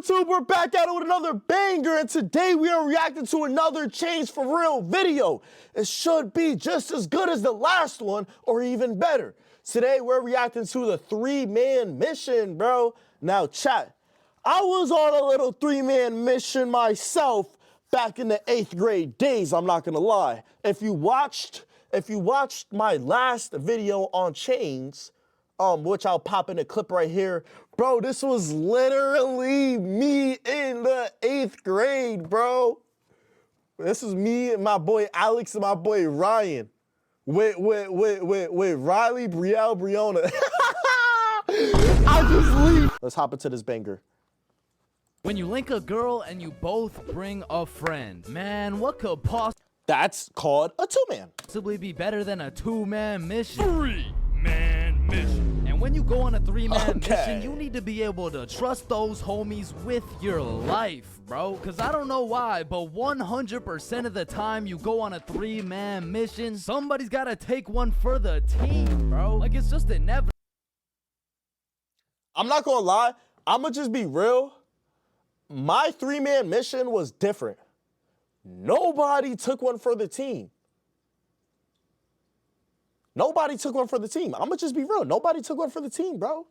YouTube? We're back at it with another banger, and today we are reacting to another Chainz For Real video. It should be just as good as the last one, or even better. Today we're reacting to the 3-man mission, bro. Now, chat, I was on a little 3-man mission myself back in the 8th grade days, I'm not gonna lie. If you watched my last video on Chainz, which I'll pop in a clip right here. Bro, this was literally me in the 8th grade, bro. This is me and my boy Alex and my boy Ryan. With Riley, Brielle, Brionna. I just leave. Let's hop into this banger. When you link a girl and you both bring a friend, man, what could That's called a 2-man. possibly be better than a 2-man mission? 3-man mission. And when you go on a 3-man Okay. mission, you need to be able to trust those homies with your life, bro. Cause I don't know why, but 100% of the time you go on a 3-man mission, somebody's gotta take one for the team, bro. Like, it's just inevitable. I'm not gonna lie, I'ma just be real. My 3-man mission was different. Nobody took one for the team. Nobody took one for the team. I'ma just be real. Nobody took one for the team, bro.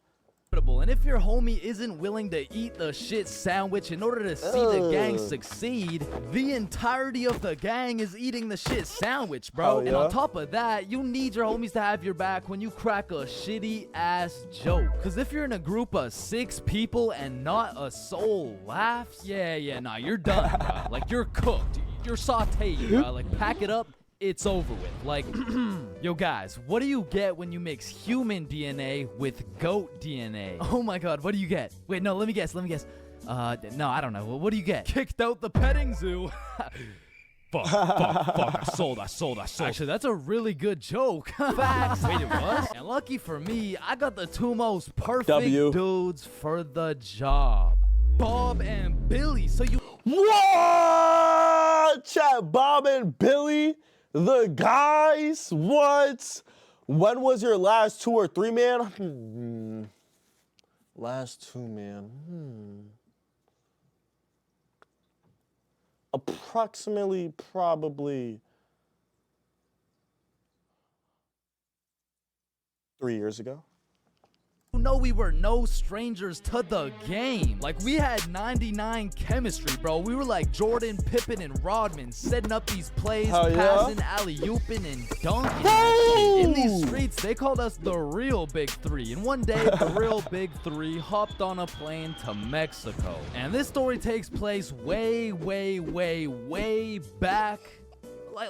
And if your homie isn't willing to eat the shit sandwich in order to see the gang succeed, the entirety of the gang is eating the shit sandwich, bro. Oh, yeah? And on top of that, you need your homies to have your back when you crack a shitty ass joke. Cause if you're in a group of 6 people and not a soul laughs, nah, you're done, bro. Like, you're cooked. You're sauteed, bro. Like, pack it up. It's over with. Like, yo guys, what do you get when you mix human DNA with goat DNA? Oh my god, what do you get? Wait, no, let me guess. No, I don't know. What do you get? Kicked out the petting zoo. Fuck. I sold. Actually, that's a really good joke. Facts. Wait, it was? And lucky for me, I got the 2 most perfect dudes for the job. Bob and Billy. So you... What? Chat, Bob and Billy, the guys, what? When was your last 2 or 3-man? Last 2-man, Approximately, probably 3 years ago. know we were no strangers to the game. Like, we had 99 chemistry, bro. We were like Jordan, Pippen, and Rodman, setting up these plays, passing, alley-ooping, and dunking. In these streets, they called us the real Big Three. And one day, the real Big Three hopped on a plane to Mexico. And this story takes place way back.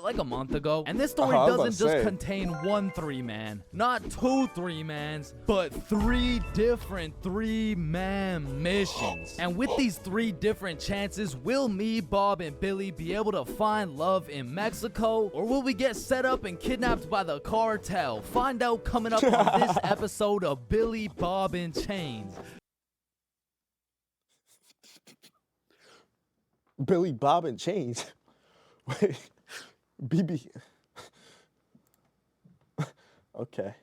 Like a month ago. And this story doesn't just contain one 3-man, not 2 3-mans, but 3 different 3-man missions. And with these 3 different chances, will me, Bob, and Billy be able to find love in Mexico? Or will we get set up and kidnapped by the cartel? Find out coming up on this episode of Billy, Bob, and Chainz. Billy, Bob, and Chainz. Wait. BB. Okay.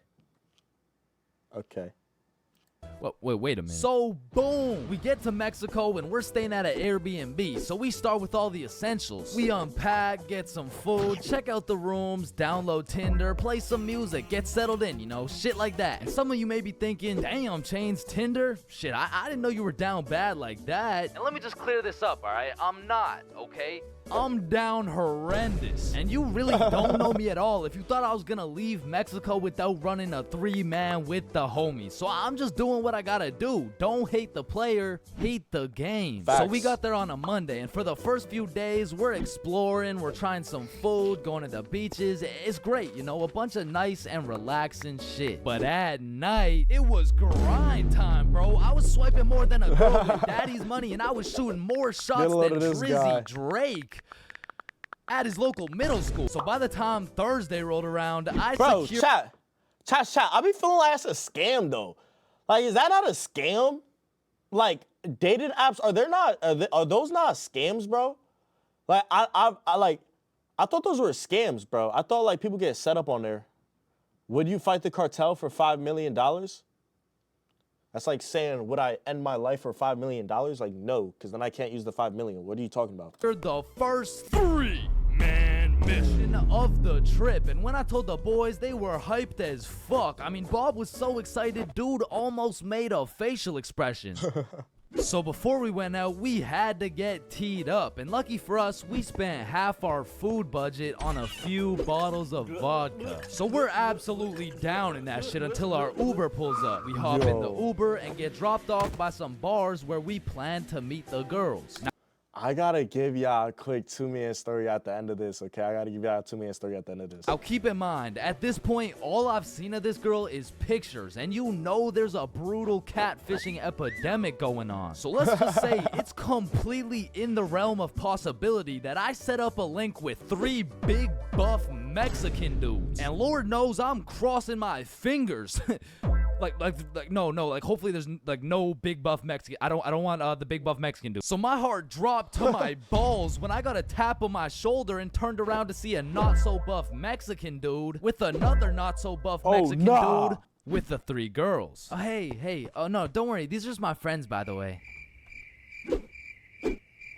Wait a minute. So, boom! We get to Mexico and we're staying at an Airbnb. So we start with all the essentials. We unpack, get some food, check out the rooms, download Tinder, play some music, get settled in, you know, shit like that. And some of you may be thinking, damn, Chainz, Tinder? Shit, I didn't know you were down bad like that. And let me just clear this up, alright? I'm not, okay? I'm down horrendous. And you really don't know me at all if you thought I was gonna leave Mexico without running a 3-man with the homies. So I'm just doing what I gotta do. Don't hate the player, hate the game. Facts. So we got there on a Monday, and for the first few days, we're exploring, we're trying some food, going to the beaches. It's great, you know, a bunch of nice and relaxing shit. But at night, it was grind time, bro. I was swiping more than a girl with daddy's money, and I was shooting more shots than Drizzy Drake at his local middle school. So by the time Thursday rolled around, chat. I be feeling like that's a scam though. Like, is that not a scam? Like, dating apps, are those not scams, bro? Like, I thought those were scams, bro. I thought like people get set up on there. Would you fight the cartel for $5 million? That's like saying, would I end my life for $5 million? Like, no, because then I can't use the $5 million. What are you talking about? They're the first 3-man mission. of the trip, and when I told the boys, they were hyped as fuck. I mean, Bob was so excited, dude almost made a facial expression. So before we went out, we had to get teed up, and lucky for us, we spent half our food budget on a few bottles of vodka. So we're absolutely down in that shit until our Uber pulls up. We hop in the Uber and get dropped off by some bars where we plan to meet the girls. I gotta give y'all a quick 2-minute story at the end of this, okay? I gotta give y'all a 2-minute story at the end of this. Now keep in mind, at this point, all I've seen of this girl is pictures, and you know there's a brutal catfishing epidemic going on. So let's just say it's completely in the realm of possibility that I set up a link with 3 big buff Mexican dudes. And Lord knows I'm crossing my fingers. Like hopefully there's like no big buff Mexican. I don't want the big buff Mexican dude. So my heart dropped to my balls when I got a tap on my shoulder and turned around to see a not so buff Mexican dude with another not so buff Mexican dude with the 3 girls. Oh, hey. Oh no, don't worry. These are just my friends, by the way.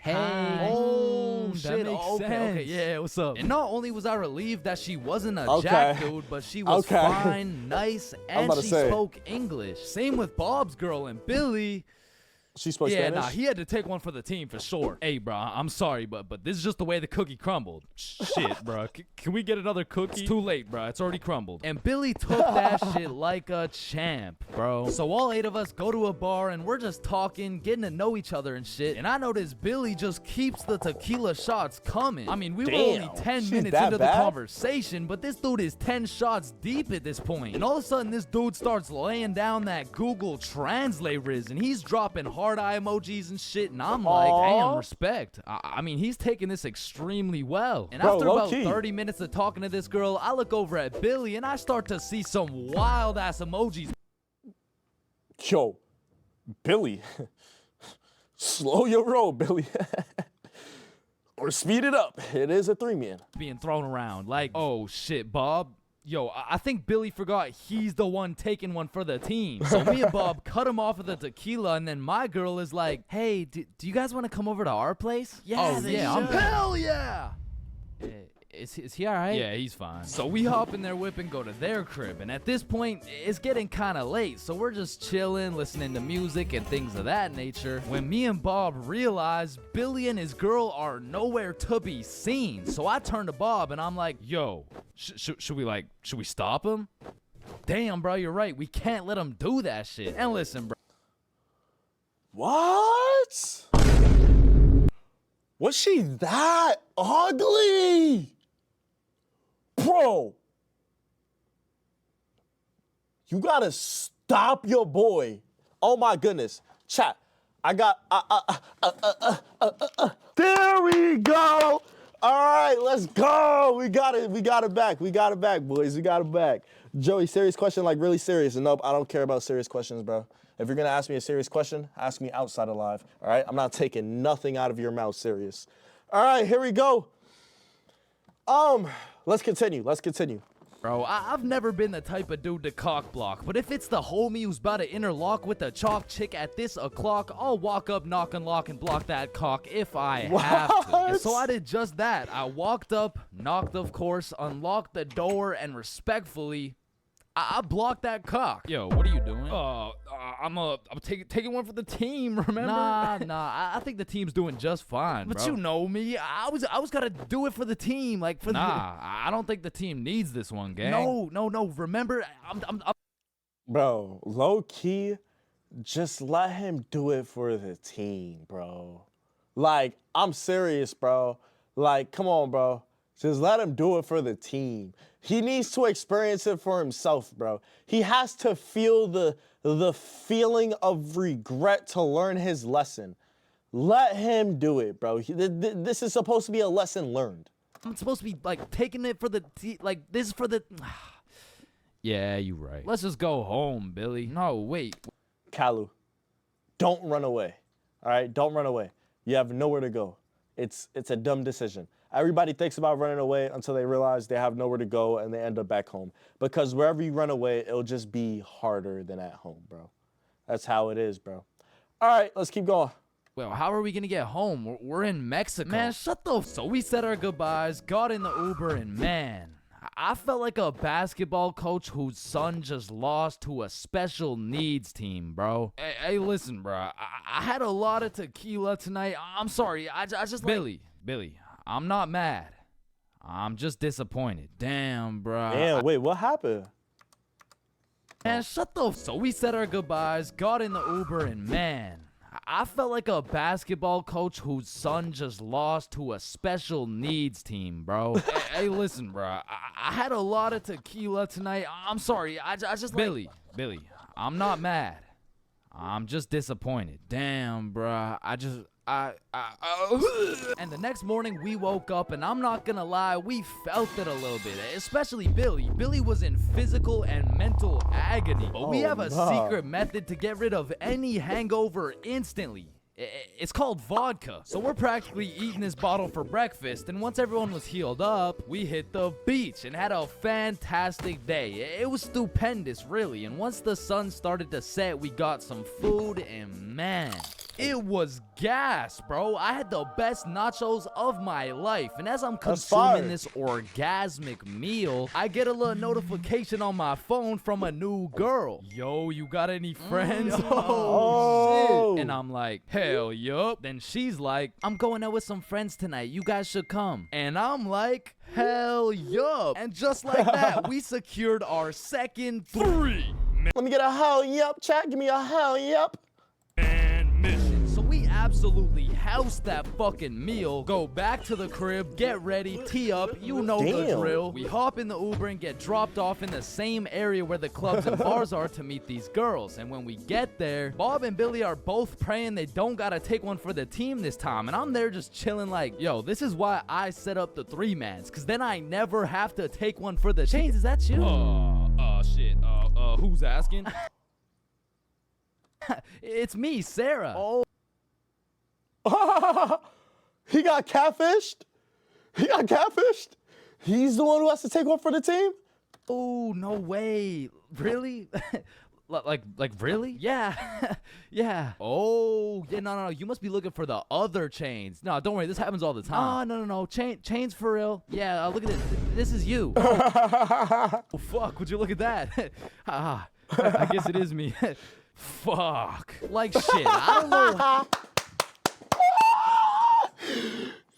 Hey. Oh, shit. Okay, yeah, what's up? And not only was I relieved that she wasn't a jack dude, but she was fine, nice, and she spoke English. Same with Bob's girl and Billy. She spoke Spanish? Yeah, nah, he had to take one for the team for sure. Hey, bro, I'm sorry, but this is just the way the cookie crumbled. Shit, bro. Can we get another cookie? It's too late, bro. It's already crumbled. And Billy took that shit like a champ, bro. So all 8 of us go to a bar, and we're just talking, getting to know each other and shit. And I notice Billy just keeps the tequila shots coming. I mean, we were only 10 minutes into the conversation, but this dude is 10 shots deep at this point. And all of a sudden, this dude starts laying down that Google Translate riz, and he's dropping hard eye emojis and shit, and I'm like, damn, respect. I mean, he's taking this extremely well. And after about 30 minutes of talking to this girl, I look over at Billy and I start to see some wild ass emojis. Yo, Billy, slow your roll, Billy. Or speed it up. It is a 3-man. Being thrown around like, oh shit, Bob. Yo, I think Billy forgot he's the one taking one for the team. So me and Bob cut him off of the tequila, and then my girl is like, hey, do you guys want to come over to our place? Yeah, hell yeah! Is he all right? Yeah, he's fine. So we hop in their whip and go to their crib, and at this point, it's getting kind of late, so we're just chilling, listening to music and things of that nature, when me and Bob realize Billy and his girl are nowhere to be seen. So I turn to Bob, and I'm like, yo, should we stop him? Damn, bro, you're right. We can't let him do that shit. And listen, bro. What? Was she that ugly? Bro, you gotta stop your boy. Oh my goodness. Chat, I got, there we go. All right, let's go. We got it back. We got it back, boys. We got it back. Joey, serious question, like really serious. And nope, I don't care about serious questions, bro. If you're gonna ask me a serious question, ask me outside of live, all right? I'm not taking nothing out of your mouth serious. All right, here we go. Let's continue. Bro, I've never been the type of dude to cock block, but if it's the homie who's about to interlock with the chalk chick at this o'clock, I'll walk up, knock, unlock, and block that cock if I have to. And so I did just that. I walked up, knocked, of course, unlocked the door, and respectfully, I blocked that cock. Yo, what are you doing? I'm taking one for the team, remember? Nah, I think the team's doing just fine, But bro. you know me, I was gonna do it for the team, like for I don't think the team needs this one, gang. No. Remember, I'm Bro, low key, just let him do it for the team, bro. Like, I'm serious, bro. Like, come on, bro. Just let him do it for the team. He needs to experience it for himself, bro. He has to feel the feeling of regret to learn his lesson. Let him do it, bro. This is supposed to be a lesson learned. I'm supposed to be, like, taking it for the like, this is for the... Yeah, you right. Let's just go home, Billy. No, wait. Kalu, don't run away, all right? Don't run away. You have nowhere to go. It's a dumb decision. Everybody thinks about running away until they realize they have nowhere to go and they end up back home. Because wherever you run away, it'll just be harder than at home, bro. That's how it is, bro. All right, let's keep going. Well, how are we gonna get home? We're in Mexico. Man, shut the. So we said our goodbyes, got in the Uber, and man, I felt like a basketball coach whose son just lost to a special needs team, bro. Hey, listen, bro. I had a lot of tequila tonight. I'm sorry. I just Billy, I'm not mad. I'm just disappointed. Damn, bro. Damn, wait, what happened? Man, shut the. So we said our goodbyes, got in the Uber, and man, I felt like a basketball coach whose son just lost to a special needs team, bro. Hey, listen, bro. I had a lot of tequila tonight. I'm sorry. I just Billy, I'm not mad. I'm just disappointed. Damn, bro. And the next morning we woke up, and I'm not gonna lie, we felt it a little bit, especially Billy. Billy was in physical and mental agony, but we have a secret method to get rid of any hangover instantly. It's called vodka. So we're practically eating this bottle for breakfast, and once everyone was healed up, we hit the beach and had a fantastic day. It was stupendous, really, and once the sun started to set, we got some food, and man, it was gas, bro. I had the best nachos of my life, and as I'm consuming this orgasmic meal, I get a little notification on my phone from a new girl. Yo, you got any friends? Oh, shit. And I'm like, hell yup. Then she's like, I'm going out with some friends tonight. You guys should come. And I'm like, hell yup. And just like that, we secured our second 3. Let me get a hell yup, chat. Give me a hell yup. Mission. So we absolutely house that fucking meal, go back to the crib, get ready, tee up, you know the drill. We hop in the Uber and get dropped off in the same area where the clubs and bars are to meet these girls. And when we get there, Bob and Billy are both praying they don't gotta take one for the team this time. And I'm there just chilling like, yo, this is why I set up the 3-mans, cause then I never have to take one for the Chains. Is that you? Shit. Who's asking? It's me, Sarah. Oh. He got catfished? He's the one who has to take one for the team? Oh, no way. Really? like really? Yeah. Yeah. Oh, yeah, no. You must be looking for the other Chains. No, don't worry. This happens all the time. Oh, no. Chains for real. Yeah, look at this. This is you. Oh, fuck. Would you look at that? I guess it is me. Fuck. Like shit. I don't know.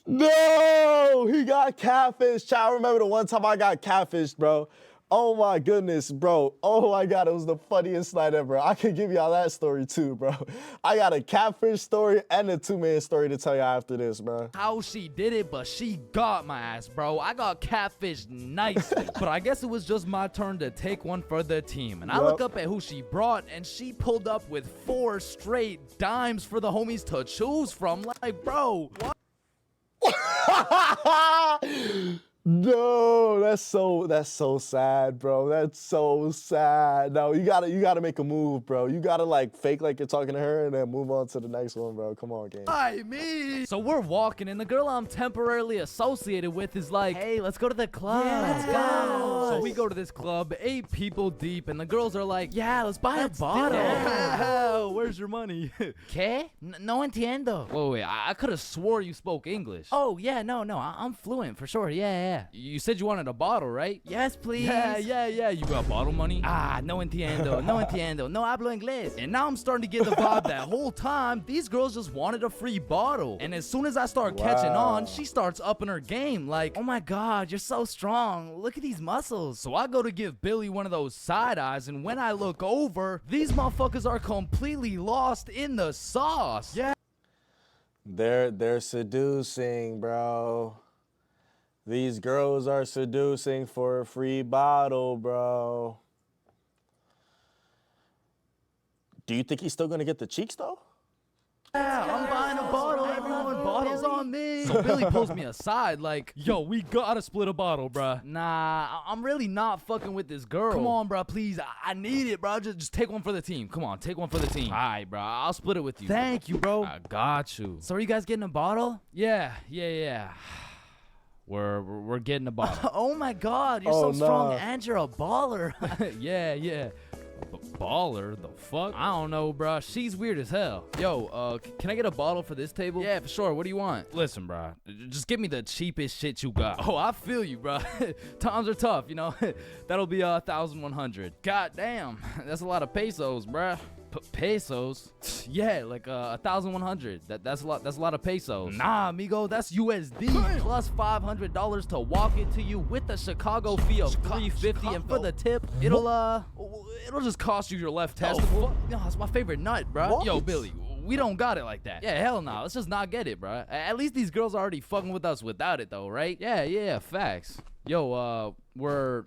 No, he got catfished. Child, I remember the one time I got catfished, bro. Oh my goodness, bro. Oh my God, it was the funniest night ever. I can give y'all that story too, bro. I got a catfish story and a 2-man story to tell y'all after this, bro. How she did it, but she got my ass, bro. I got catfished nicely. But I guess it was just my turn to take one for the team. And I look up at who she brought, and she pulled up with 4 straight dimes for the homies to choose from. Like, bro, what? No, that's so sad, bro. That's so sad. No, you gotta make a move, bro. You gotta like fake like you're talking to her and then move on to the next one, bro. Come on, game. So we're walking, and the girl I'm temporarily associated with is like, hey, let's go to the club. Yeah, let's go. So we go to this club, 8 people deep, and the girls are like, yeah, let's buy a bottle. Yeah. Where's your money? ¿Qué? No entiendo. Wait, I could have swore you spoke English. Oh, yeah, no, I'm fluent for sure. Yeah. You said you wanted a bottle, right? Yes, please. Yeah. You got bottle money? No entiendo. No hablo inglés. And now I'm starting to get the vibe that whole time these girls just wanted a free bottle. And as soon as I start catching on, she starts upping her game. Like, oh my God, you're so strong. Look at these muscles. So I go to give Billy one of those side eyes, and when I look over, these motherfuckers are completely lost in the sauce. Yeah. They're seducing, bro. These girls are seducing for a free bottle, bro. Do you think he's still gonna get the cheeks, though? Yeah, I'm buying a bottle, everyone. Bottles on me. So Billy pulls me aside like, yo, we gotta split a bottle, bruh. Nah, I'm really not fucking with this girl. Come on, bruh, please. I need it, bro. Just take one for the team. Come on, take one for the team. All right, bro. I'll split it with you. Thank you, bro. I got you. So are you guys getting a bottle? Yeah. We're getting a bottle. Oh my God, you're so strong and you're a baller. Yeah. Baller? The fuck? I don't know, bruh. She's weird as hell. Yo, can I get a bottle for this table? Yeah, for sure. What do you want? Listen, bruh. Just give me the cheapest shit you got. Oh, I feel you, bruh. Times are tough, you know. That'll be 1,100. God damn, that's a lot of pesos, bruh. Pesos? Yeah, like 1,100. That's a lot. That's a lot of pesos. Nah, amigo, that's USD plus $500 to walk it to you with the Chicago fee of $350, and for the tip, it'll just cost you your left testicle. No, that's my favorite nut, bruh. What? Yo, Billy. We don't got it like that. Yeah, hell no. Let's just not get it, bruh. At least these girls are already fucking with us without it, though, right? Yeah, facts. Yo, we're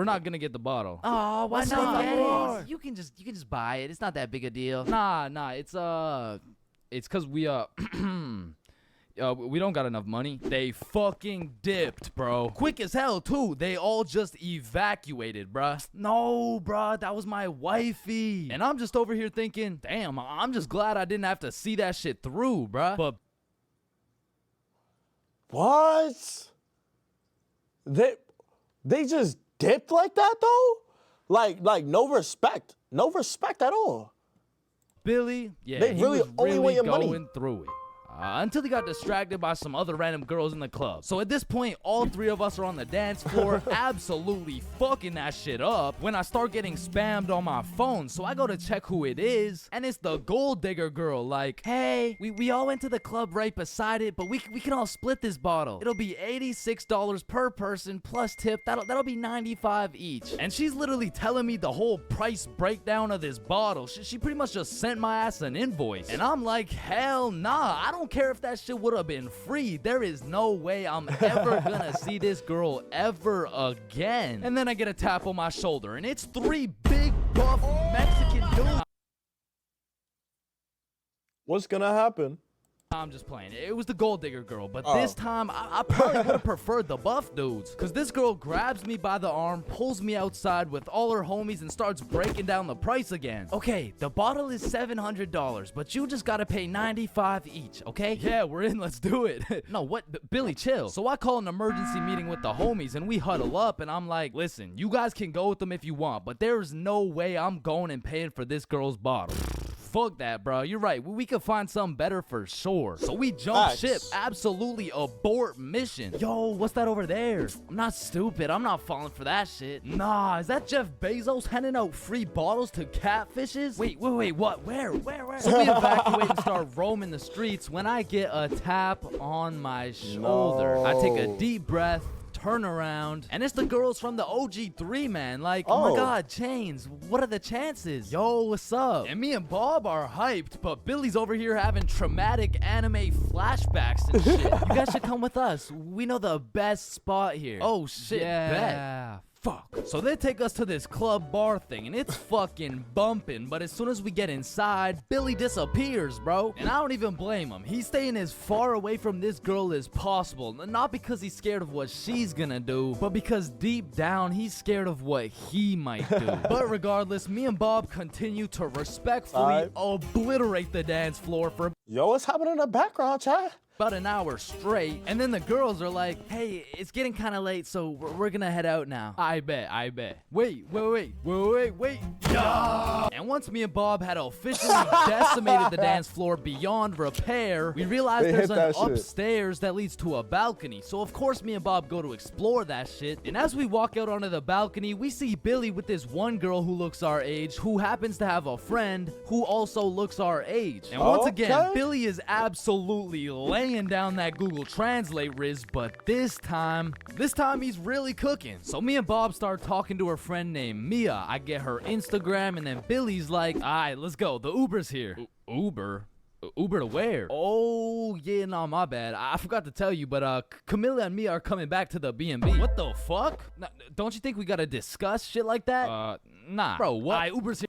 not gonna get the bottle. Oh, why not get it? You can just buy it. It's not that big a deal. Nah. It's cause we we don't got enough money. They fucking dipped, bro. Quick as hell too. They all just evacuated, bruh. No, bruh, that was my wifey. And I'm just over here thinking, damn, I'm just glad I didn't have to see that shit through, bruh. But What? They just dipped like that though? Like no respect. No respect at all. Billy, yeah, They he really was only want your money. going through it. Until he got distracted by some other random girls in the club. So at this point, all three of us are on the dance floor, absolutely fucking that shit up, when I start getting spammed on my phone. So I go to check who it is, and it's the gold digger girl. Like, hey, we all went to the club right beside it, but we can all split this bottle. It'll be $86 per person plus tip. That'll be $95 each. And she's literally telling me the whole price breakdown of this bottle. She pretty much just sent my ass an invoice. And I'm like, hell nah, I don't care if that shit would have been free. There is no way I'm ever gonna see this girl ever again. And then I get a tap on my shoulder, and it's three big buff Mexican dudes. What's gonna happen? I'm just playing. It was the gold digger girl, but this time I probably would have preferred the buff dudes. Cause this girl grabs me by the arm, pulls me outside with all her homies, and starts breaking down the price again. Okay, the bottle is $700, but you just gotta pay $95 each, okay? Yeah, we're in, let's do it. No, what? Billy, chill. So I call an emergency meeting with the homies, and we huddle up, and I'm like, listen, you guys can go with them if you want, but there's no way I'm going and paying for this girl's bottle. Fuck that, bro. You're right. We could find something better for sure. So we jump ship. Absolutely abort mission. Yo, what's that over there? I'm not stupid. I'm not falling for that shit. Nah, is that Jeff Bezos handing out free bottles to catfishes? Wait, what? Where? So we evacuate and start roaming the streets when I get a tap on my shoulder. I take a deep breath, turn around, and it's the girls from the OG3, man. Like, oh my god, Chains, what are the chances? Yo, what's up? And me and Bob are hyped, but Billy's over here having traumatic anime flashbacks and shit. You guys should come with us. We know the best spot here. Oh shit, bet. Fuck. So they take us to this club bar thing, and it's fucking bumping, but as soon as we get inside, Billy disappears, bro. And I don't even blame him. He's staying as far away from this girl as possible, not because he's scared of what she's gonna do, but because deep down, he's scared of what he might do. But regardless, me and Bob continue to respectfully obliterate the dance floor for Yo, what's happening in the background, chat? about an hour straight, and then the girls are like, hey, it's getting kind of late, so we're gonna head out now. I bet. Wait. Yeah. And once me and Bob had officially decimated the dance floor beyond repair, we realized there's an upstairs that leads to a balcony. So of course me and Bob go to explore that shit, and as we walk out onto the balcony, we see Billy with this one girl who looks our age, who happens to have a friend who also looks our age. And once again, Billy is absolutely laying down that Google Translate Riz, but this time he's really cooking. So me and Bob start talking to her friend named Mia. I get her Instagram, and then Billy's like, all right, let's go. The Uber's here. Uber? Uber to where? Oh, yeah, no, my bad. I forgot to tell you, but Camilla and Mia are coming back to the B&B. What the fuck? Don't you think we gotta discuss shit like that? Nah. Bro, what? Uber's here.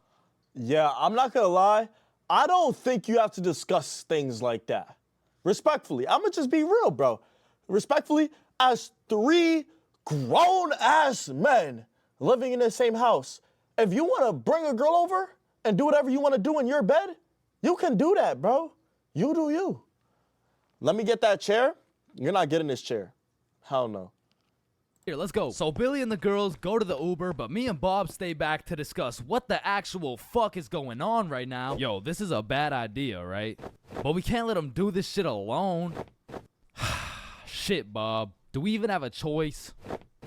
Yeah, I'm not gonna lie. I don't think you have to discuss things like that. Respectfully, I'ma just be real, bro. Respectfully, as three grown-ass men living in the same house, if you wanna bring a girl over and do whatever you wanna do in your bed, you can do that, bro. You do you. Let me get that chair. You're not getting this chair. Hell no. Here, let's go. So Billy and the girls go to the Uber, but me and Bob stay back to discuss what the actual fuck is going on right now. Yo, this is a bad idea, right? But we can't let them do this shit alone. Shit, Bob. Do we even have a choice?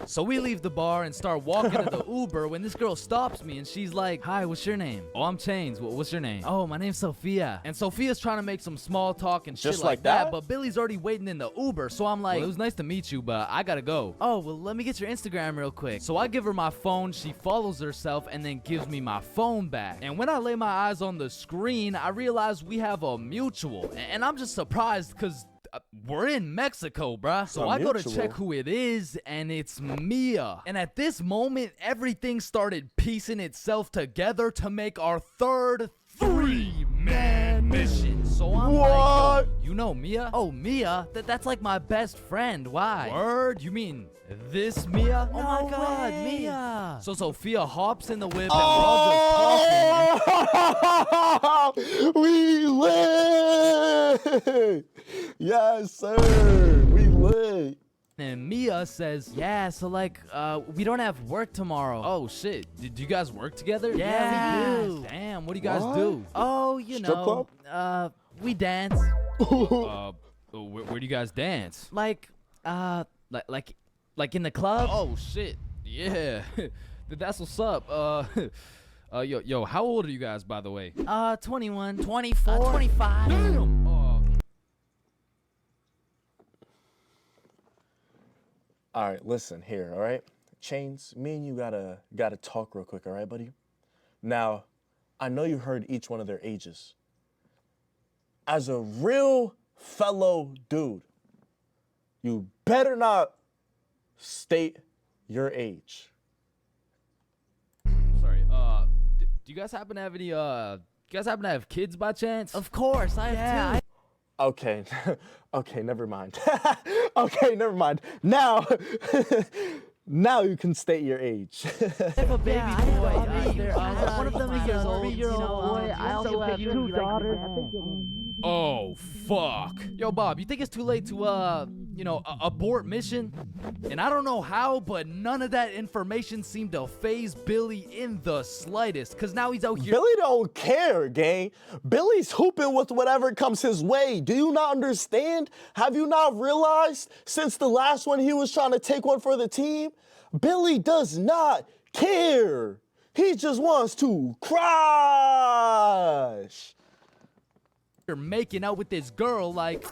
So we leave the bar and start walking to the Uber when this girl stops me and she's like, "Hi, what's your name?" "Oh, I'm Chains. What's your name?" "Oh, my name's Sophia." And Sophia's trying to make some small talk and shit Just like like that, that? but Billy's already waiting in the Uber, so I'm like, "Well, it was nice to meet you, but I gotta go." "Oh, well, let me get your Instagram real quick." So I give her my phone, she follows herself, and then gives me my phone back. And when I lay my eyes on the screen, I realize we have a mutual. And I'm just surprised because we're in Mexico, bruh. So I go to check who it is, and it's Mia. And at this moment, everything started piecing itself together to make our third three-man mission. So I'm like, "Yo, you know Mia?" "Oh, Mia? That's like my best friend. Why?" "Word? You mean this Mia?" "Oh my god, Mia." So Sophia hops in the whip and we're all just talking. We lit! Yes, sir. We lit. And Mia says, "Yeah, so like, we don't have work tomorrow." "Oh shit, did you guys work together?" "Yeah, we do." "Damn, what do you guys do?" "Oh, you Strip know, we dance." Where do you guys dance?" Like in the club." "Oh shit, yeah, that's what's up." Yo, how old are you guys, by the way?" 21, 24, 25. Damn. All right, listen here, all right? Chains, me and you gotta talk real quick, all right, buddy? Now, I know you heard each one of their ages. As a real fellow dude, you better not state your age. Sorry, do you guys happen to have any, you guys happen to have kids by chance? Of course, I have two. Okay, okay, never mind. Okay, never mind. Now, now you can state your age. I have a baby boy. One of them is a 3-year-old boy. I also have 2 daughters. Oh, fuck. Yo, Bob, you think it's too late to, abort mission? And I don't know how, but none of that information seemed to phase Billy in the slightest, because now he's out here. Billy don't care, gang. Billy's hooping with whatever comes his way. Do you not understand? Have you not realized since the last one he was trying to take one for the team? Billy does not care. He just wants to crush. You're making out with this girl, like,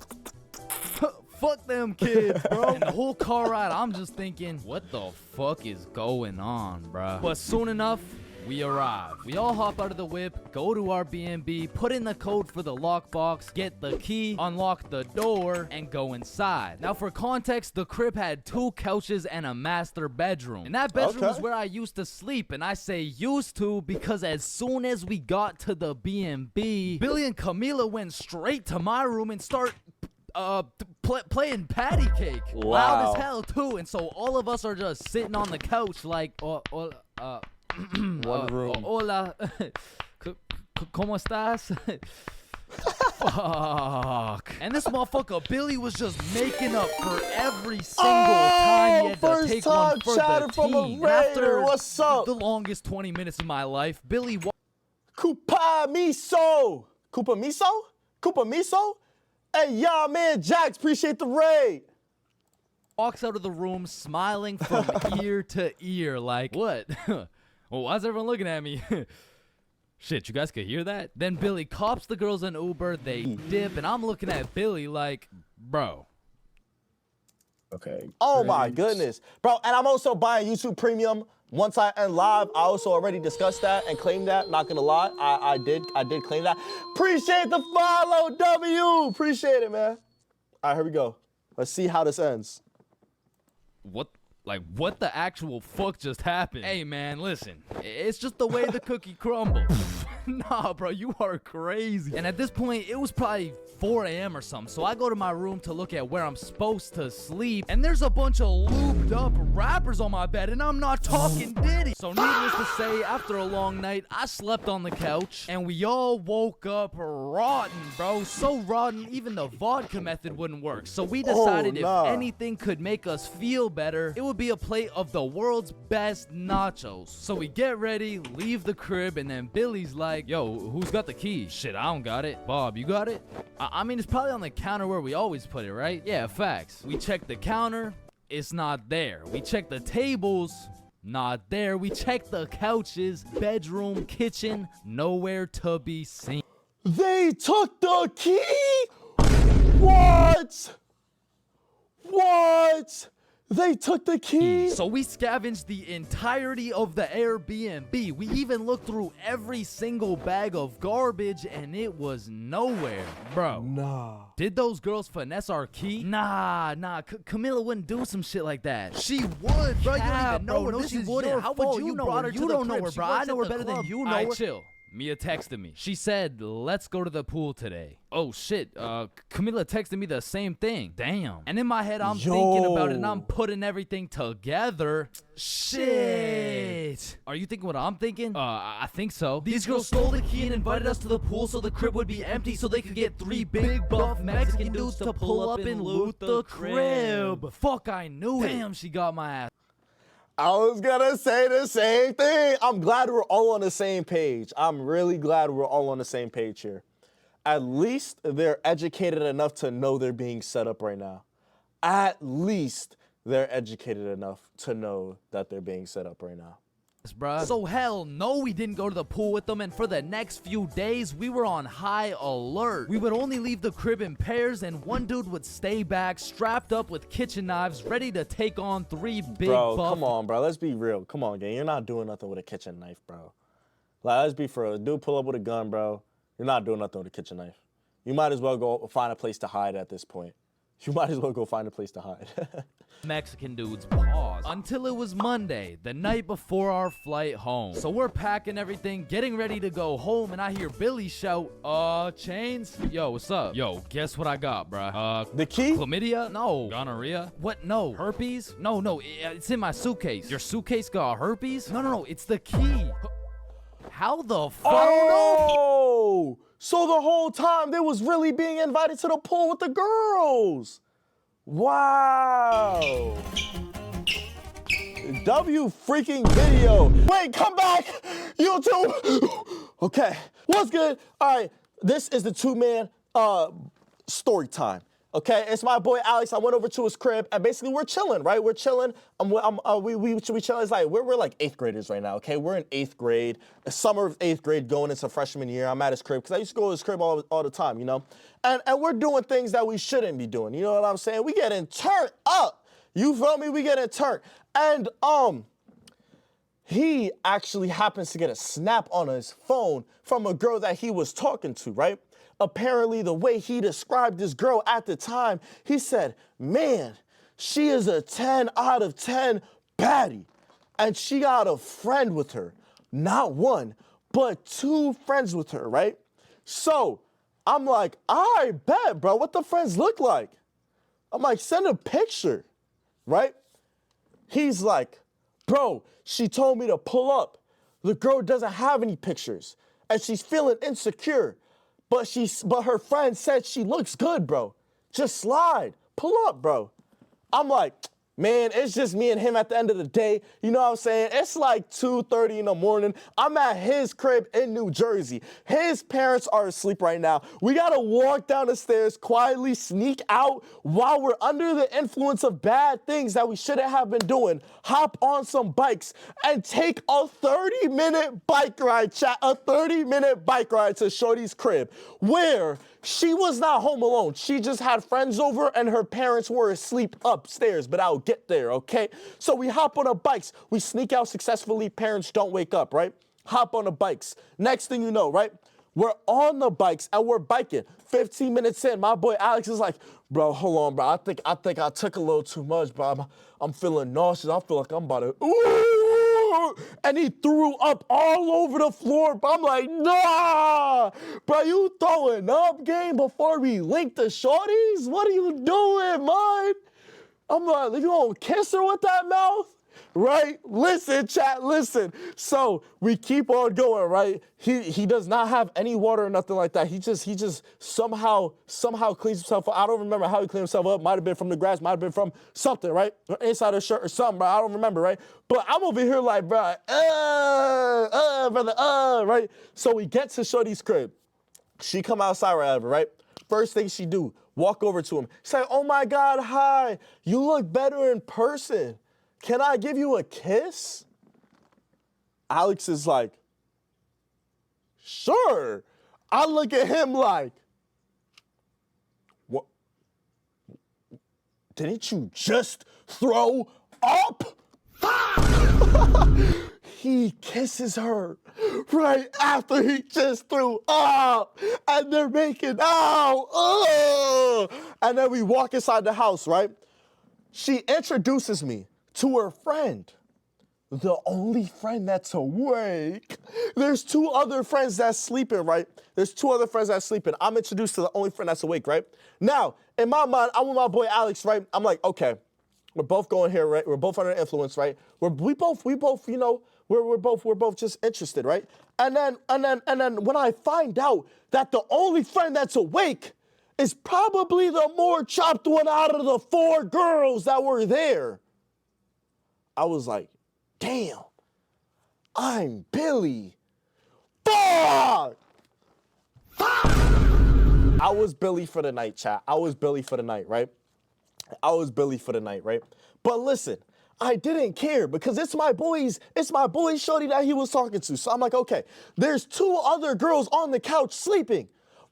fuck them kids, bro. And the whole car ride, I'm just thinking, what the fuck is going on, bruh? But soon enough, we arrive. We all hop out of the whip, go to our B&B, put in the code for the lockbox, get the key, unlock the door, and go inside. Now, for context, the crib had 2 couches and a master bedroom. And that bedroom was where I used to sleep. And I say used to because as soon as we got to the B&B, Billy and Camila went straight to my room and start playing patty cake. Wow. Loud as hell, too. And so all of us are just sitting on the couch like, One room. Hola. ¿Cómo estás? Fuck. And this motherfucker Billy was just making up for every single time he had to first take time one for chatting the from a team. Raider. After What's up? the longest 20 minutes of my life, Billy Koopa Miso. Koopa Miso? Koopa Miso? Hey, y'all, man, Jax, appreciate the raid. walks out of the room smiling from ear to ear like, what? Well, why's everyone looking at me? Shit, you guys could hear that? Then Billy cops the girls in Uber, they dip, and I'm looking at Billy like, bro. Okay. Oh my goodness. Bro, and I'm also buying YouTube Premium. Once I end live, I also already discussed that and claimed that. Not gonna lie, I did claim that. Appreciate the follow, W. Appreciate it, man. All right, here we go. Let's see how this ends. What the actual fuck just happened? Hey man, listen, it's just the way the cookie crumbles. Nah, bro, you are crazy. And at this point, it was probably 4 a.m. or something. So I go to my room to look at where I'm supposed to sleep. And there's a bunch of lubed up rappers on my bed. And I'm not talking Diddy. So needless to say, after a long night, I slept on the couch. And we all woke up rotten, bro. So rotten, even the vodka method wouldn't work. So we decided if anything could make us feel better, it would be a plate of the world's best nachos. So we get ready, leave the crib, and then Billy's like, yo, who's got the key? Shit, I don't got it. Bob, you got it? I mean, it's probably on the counter where we always put it, right? Yeah, facts. We check the counter, it's not there. We check the tables, not there. We check the couches, bedroom, kitchen, nowhere to be seen. They took the key? What? What? They took the key? So we scavenged the entirety of the Airbnb. We even looked through every single bag of garbage and it was nowhere. Bro. Nah. Did those girls finesse our key? Nah. Camilla wouldn't do some shit like that. She would, bro. You don't even know her. No, she wouldn't. How would you know her? You don't know her, bro. I know her better than you know her. Chill. Mia texted me. She said, let's go to the pool today. Oh, shit. Camila texted me the same thing. Damn. And in my head, I'm thinking about it, and I'm putting everything together. Shit. Are you thinking what I'm thinking? I think so. These girls stole the key and invited us to the pool so the crib would be empty so they could get 3 big buff Mexican dudes to pull up and loot the crib. Fuck, I knew it. Damn, she got my ass. I was gonna say the same thing. I'm glad we're all on the same page. I'm really glad we're all on the same page here. At least they're educated enough to know they're being set up right now. At least they're educated enough to know that they're being set up right now. Bruh. So hell no, we didn't go to the pool with them, and for the next few days we were on high alert. We would only leave the crib in pairs, and one dude would stay back strapped up with kitchen knives ready to take on 3 big bro, buff. Come on, bro. Let's be real. Come on, gang. You're not doing nothing with a kitchen knife, bro. Like, let's be for real. Dude, pull up with a gun, bro. You're not doing nothing with a kitchen knife. You might as well go find a place to hide at this point. You might as well go find a place to hide. Mexican dudes pause until it was Monday, the night before our flight home. So we're packing everything, getting ready to go home, and I hear Billy shout, Chains? Yo, what's up? Yo, guess what I got, bruh? The key? Chlamydia? No. Gonorrhea? What? No. Herpes? No, it's in my suitcase. Your suitcase got herpes? No, it's the key. How the fuck? Oh! So the whole time they was really being invited to the pool with the girls. Wow. W freaking video. Wait, come back, YouTube. Okay, what's good? All right, this is the 2-man story time. Okay, it's my boy Alex. I went over to his crib and basically we're chilling, right? We're chilling. We chilling. It's like we're like 8th graders right now. Okay, we're in 8th grade, summer of 8th grade, going into freshman year. I'm at his crib because I used to go to his crib all the time, you know. And we're doing things that we shouldn't be doing. You know what I'm saying? We getting turned up. You feel me? We getting turned. And he actually happens to get a snap on his phone from a girl that he was talking to, right? Apparently, the way he described this girl at the time, he said, man, she is a 10 out of 10 baddie. And she got a friend with her. Not one, but 2 friends with her, right? So I'm like, I bet, bro, what the friends look like? I'm like, send a picture, right? He's like, bro, she told me to pull up. The girl doesn't have any pictures, and she's feeling insecure. But her friend said she looks good, bro. Just slide. Pull up, bro. I'm like, man, it's just me and him at the end of the day. You know what I'm saying? It's like 2:30 in the morning. I'm at his crib in New Jersey. His parents are asleep right now. We gotta walk down the stairs, quietly sneak out while we're under the influence of bad things that we shouldn't have been doing. Hop on some bikes and take a 30-minute bike ride, chat. A 30-minute bike ride to Shorty's crib, where she was not home alone. She just had friends over and her parents were asleep upstairs, but I'll get there, okay? So we hop on our bikes. We sneak out successfully. Parents don't wake up, right? Hop on the bikes. Next thing you know, right? We're on the bikes and we're biking. 15 minutes in, my boy Alex is like, bro, hold on, bro. I think I took a little too much, bro. I'm feeling nauseous. I feel like I'm about to, ooh. and he threw up all over the floor. But I'm like, nah, bro, you throwing up game before we link the shorties? What are you doing, man? I'm like, you gonna kiss her with that mouth? Right? Listen, chat, listen. So we keep on going, right? He does not have any water or nothing like that. He just somehow cleans himself up. I don't remember how he cleaned himself up. Might have been from the grass, might have been from something, right? Or inside his shirt or something, bro. I don't remember, right? But I'm over here like, bro, brother, right? So we get to Shorty's crib. She come outside or whatever, right? First thing she do, walk over to him. Say, oh my God, hi. You look better in person. Can I give you a kiss? Alex is like, sure. I look at him like, what? Didn't you just throw up? He kisses her right after he just threw up, and they're making out. And then we walk inside the house, right? She introduces me to her friend, the only friend that's awake. There's two other friends that's sleeping, right? There's two other friends that's sleeping. I'm introduced to the only friend that's awake, right? Now, in my mind, I'm with my boy Alex, right? I'm like, okay, we're both going here, right? We're both under influence, right? We both, you know, we're both just interested, right? And then when I find out that the only friend that's awake is probably the more chopped one out of the four girls that were there, I was like, damn, I'm Billy. Fuck! I was Billy for the night, chat. I was Billy for the night, right? I was Billy for the night, right? But listen, I didn't care because it's my boy's shorty that he was talking to. So I'm like, okay, there's two other girls on the couch sleeping.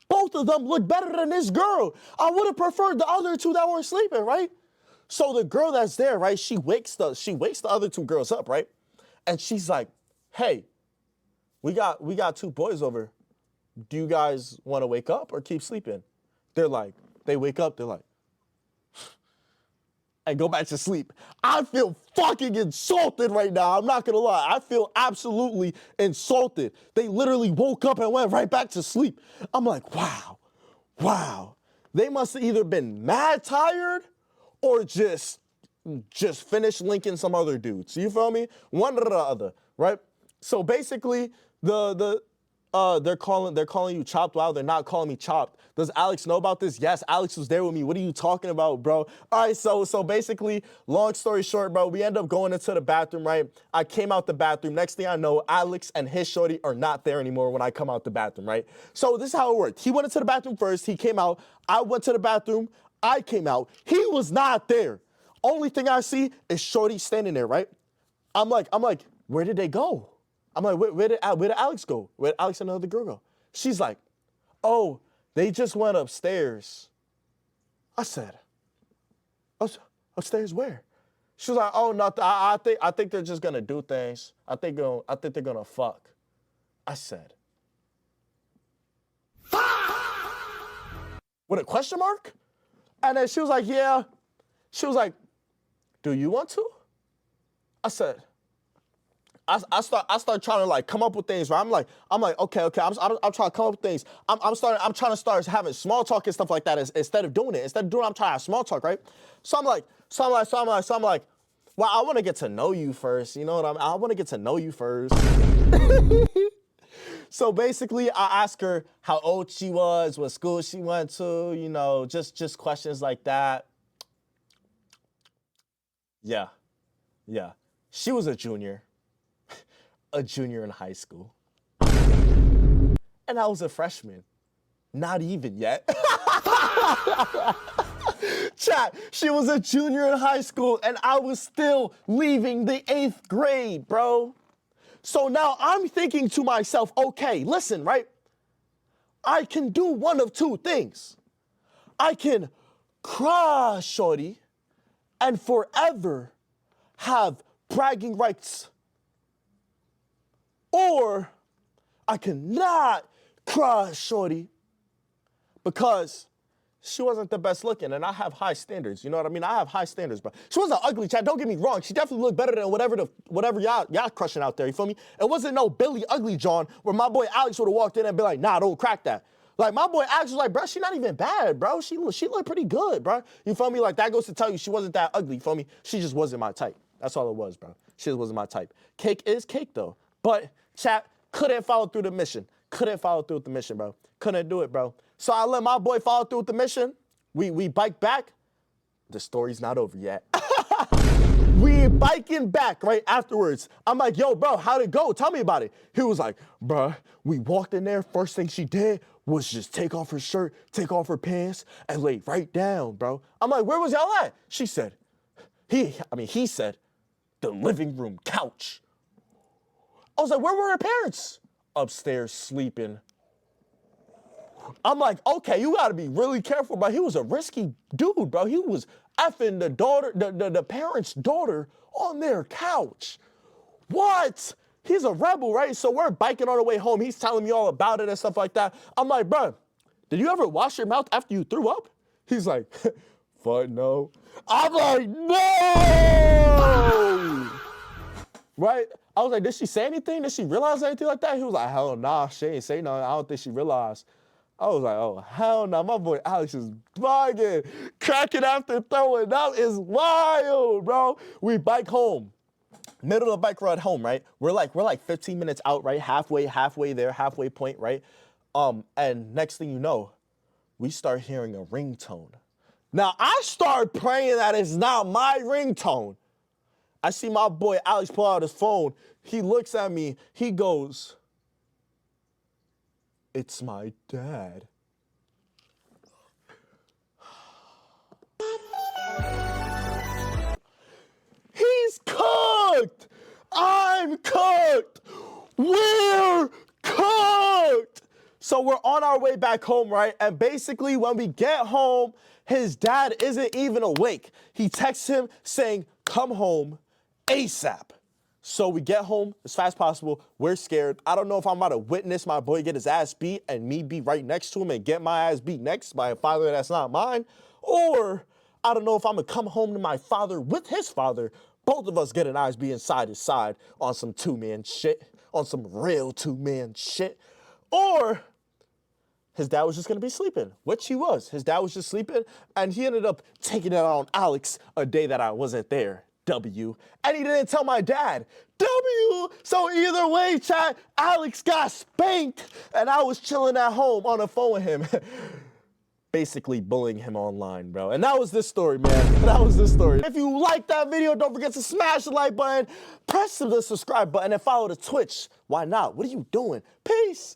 Both of them look better than this girl. I would have preferred the other two that were sleeping, right? So the girl that's there, right, she wakes the other two girls up, right? And she's like, hey, we got two boys over. Do you guys want to wake up or keep sleeping? They wake up, they're like, and go back to sleep. I feel fucking insulted right now. I'm not gonna lie. I feel absolutely insulted. They literally woke up and went right back to sleep. I'm like, wow. They must have either been mad tired or just finished linking some other dudes. You feel me? One or the other, right? So basically, they're calling you chopped. Wow, they're not calling me chopped. Does Alex know about this? Yes, Alex was there with me. What are you talking about, bro? All right, so basically, long story short, bro, we end up going into the bathroom, right? I came out the bathroom. Next thing I know, Alex and his shorty are not there anymore when I come out the bathroom, right? So this is how it worked. He went into the bathroom first. He came out. I went to the bathroom. I came out. He was not there. Only thing I see is shorty standing there, right? I'm like, where did they go? I'm like, where did Alex go? Where did Alex and the other girl go? She's like, oh, they just went upstairs. I said, upstairs where? She was like, oh, no, I think they're just gonna do things. I think they're gonna fuck. I said, with a question mark? And then she was like, yeah. She was like, do you want to? I said, I start trying to like come up with things, right? I'm like, okay. I'm trying to come up with things. I'm trying to start having small talk and stuff like that instead of doing it. Instead of doing it, I'm trying to have small talk, right? So I'm like, well, I want to get to know you first. You know what I want to get to know you first. So basically, I asked her how old she was, what school she went to, you know, just questions like that. Yeah. She was a junior in high school. And I was a freshman. Not even yet. Chat, she was a junior in high school and I was still leaving the 8th grade, bro. So now I'm thinking to myself, okay, listen, right? I can do one of two things. I can crush shorty and forever have bragging rights. Or I cannot crush shorty because she wasn't the best looking, and I have high standards. You know what I mean? I have high standards, bro. She wasn't ugly, chat. Don't get me wrong. She definitely looked better than whatever y'all crushing out there. You feel me? It wasn't no Billy Ugly John where my boy Alex would have walked in and be like, nah, don't crack that. Like, my boy Alex was like, bro, she not even bad, bro. She looked pretty good, bro. You feel me? Like, that goes to tell you she wasn't that ugly, you feel me? She just wasn't my type. That's all it was, bro. She just wasn't my type. Cake is cake, though. But, chat, couldn't follow through the mission. Couldn't follow through with the mission, bro. Couldn't do it, bro. So I let my boy follow through with the mission. We bike back. The story's not over yet. We biking back right afterwards. I'm like, yo, bro, how'd it go? Tell me about it. He was like, bro, we walked in there. First thing she did was just take off her shirt, take off her pants, and lay right down, bro. I'm like, where was y'all at? She said, he said, the living room couch. I was like, where were her parents? Upstairs sleeping. I'm like, okay, you gotta be really careful, bro. He was a risky dude, bro. He was effing the parents' daughter on their couch. What? He's a rebel, right? So we're biking on the way home. He's telling me all about it and stuff like that. I'm like, bro, did you ever wash your mouth after you threw up? He's like, fuck no. I'm like, no! Right? I was like, did she say anything? Did she realize anything like that? He was like, hell nah, she ain't say nothing. I don't think she realized. I was like, oh, hell no. My boy Alex is bugging. Cracking after throwing up is wild, bro. We bike home. Middle of the bike ride home, right? We're like 15 minutes out, right? Halfway there, halfway point, right? And next thing you know, we start hearing a ringtone. Now, I start praying that it's not my ringtone. I see my boy Alex pull out his phone. He looks at me. He goes, it's my dad. He's cooked. I'm cooked. We're cooked. So we're on our way back home, right? And basically when we get home, his dad isn't even awake. He texts him saying, come home ASAP. So we get home as fast as possible. We're scared. I don't know if I'm about to witness my boy get his ass beat and me be right next to him and get my ass beat next by a father that's not mine. Or I don't know if I'm going to come home to my father with his father. Both of us get an ass beat inside his side on some two-man shit. On some real two-man shit. Or his dad was just going to be sleeping, which he was. His dad was just sleeping, and he ended up taking it on Alex a day that I wasn't there. W. And he didn't tell my dad. W. So either way, chat, Alex got spanked, and I was chilling at home on the phone with him. Basically bullying him online, bro. And that was this story, man. That was this story. If you like that video, don't forget to smash the like button, press the subscribe button, and follow the Twitch. Why not? What are you doing? Peace.